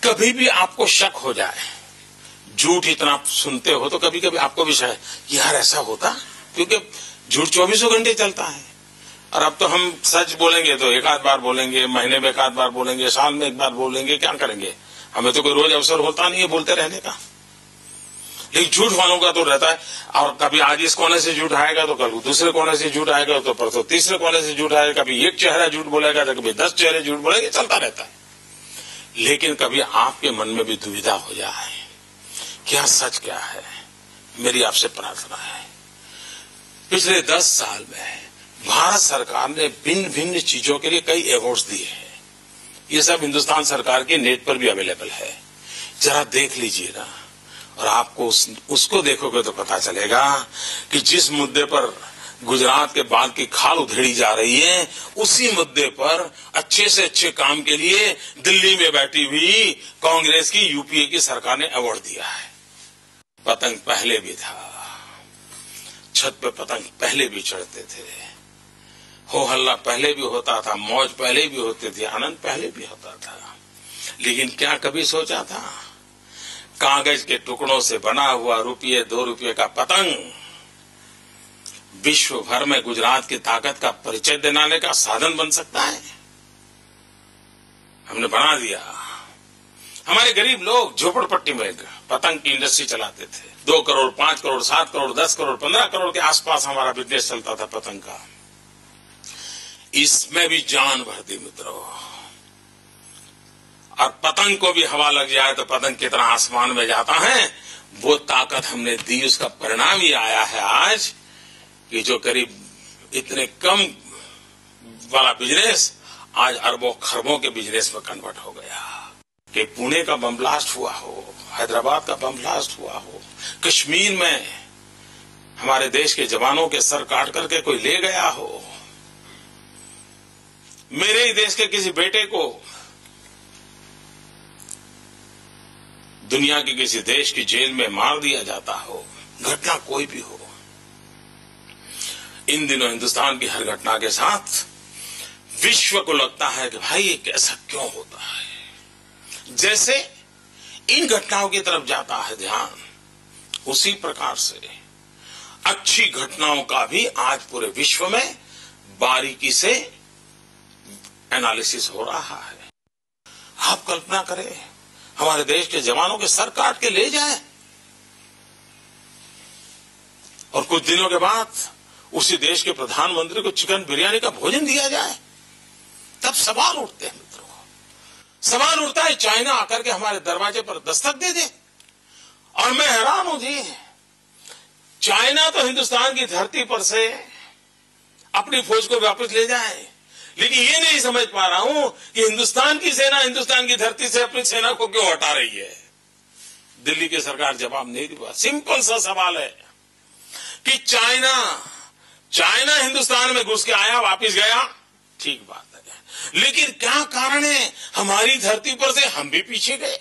कभी भी आपको शक हो जाए, झूठ इतना सुनते हो तो कभी कभी आपको भी शायद यार ऐसा होता, क्योंकि झूठ 24 घंटे चलता है। और अब तो हम सच बोलेंगे तो एक आध बार बोलेंगे, महीने में एक आध बार बोलेंगे, साल में एक बार बोलेंगे, क्या करेंगे? हमें तो कोई रोज अवसर होता नहीं है बोलते रहने का। लेकिन झूठ वालों का तो रहता है, और कभी आज इस कोने से झूठ आएगा तो कल दूसरे कोने से झूठ आएगा, तो परसों तीसरे कोने से झूठ आएगा, कभी एक चेहरा झूठ बोलेगा तो कभी 10 चेहरे झूठ बोलेंगे, चलता रहता है। लेकिन कभी आपके मन में भी दुविधा हो जाए, क्या सच क्या है? मेरी आपसे प्रार्थना है, पिछले 10 साल में भारत सरकार ने भिन्न भिन्न चीजों के लिए कई अवार्ड्स दिए हैं। ये सब हिंदुस्तान सरकार के नेट पर भी अवेलेबल है, जरा देख लीजिए ना। और आपको उसको देखोगे तो पता चलेगा कि जिस मुद्दे पर गुजरात के बाल की खाल उधेड़ी जा रही है, उसी मुद्दे पर अच्छे से अच्छे काम के लिए दिल्ली में बैठी हुई कांग्रेस की यूपीए की सरकार ने अवार्ड दिया है। पतंग पहले भी था, छत पे पतंग पहले भी चढ़ते थे, हो हल्ला पहले भी होता था, मौज पहले भी होती थी, आनंद पहले भी होता था। लेकिन क्या कभी सोचा था कागज के टुकड़ों से बना हुआ रुपये 2 रुपये का पतंग विश्व भर में गुजरात की ताकत का परिचय दिलाने का साधन बन सकता है? हमने बना दिया। हमारे गरीब लोग झोपड़पट्टी में पतंग की इंडस्ट्री चलाते थे। 2 करोड़, 5 करोड़, 7 करोड़, 10 करोड़, 15 करोड़ के आसपास हमारा बिजनेस चलता था पतंग का। इसमें भी जान भर दी मित्रों। और पतंग को भी हवा लग जाए तो पतंग कितना आसमान में जाता है, वो ताकत हमने दी। उसका परिणाम ये आया है आज कि जो करीब इतने कम वाला बिजनेस आज अरबों खरबों के बिजनेस में कन्वर्ट हो गया। कि पुणे का बम ब्लास्ट हुआ हो, हैदराबाद का बम ब्लास्ट हुआ हो, कश्मीर में हमारे देश के जवानों के सर काट करके कोई ले गया हो, मेरे ही देश के किसी बेटे को दुनिया के किसी देश की जेल में मार दिया जाता हो, घटना कोई भी हो। इन दिनों हिंदुस्तान की हर घटना के साथ विश्व को लगता है कि भाई ये कैसा क्यों होता है। जैसे इन घटनाओं की तरफ जाता है ध्यान, उसी प्रकार से अच्छी घटनाओं का भी आज पूरे विश्व में बारीकी से एनालिसिस हो रहा है। आप कल्पना करें, हमारे देश के जवानों के सर काट के ले जाए और कुछ दिनों के बाद उसी देश के प्रधानमंत्री को चिकन बिरयानी का भोजन दिया जाए, तब सवाल उठते हैं मित्रों। सवाल उठता है चाइना आकर के हमारे दरवाजे पर दस्तक दे दे। और मैं हैरान हूं जी, चाइना तो हिंदुस्तान की धरती पर से अपनी फौज को वापस ले जाए, लेकिन ये नहीं समझ पा रहा हूं कि हिंदुस्तान की सेना हिंदुस्तान की धरती से अपनी सेना को क्यों हटा रही है। दिल्ली की सरकार जवाब नहीं दी। सिंपल सा सवाल है कि चाइना हिंदुस्तान में घुस के आया, वापस गया, ठीक बात है, लेकिन क्या कारण है हमारी धरती पर से हम भी पीछे गए?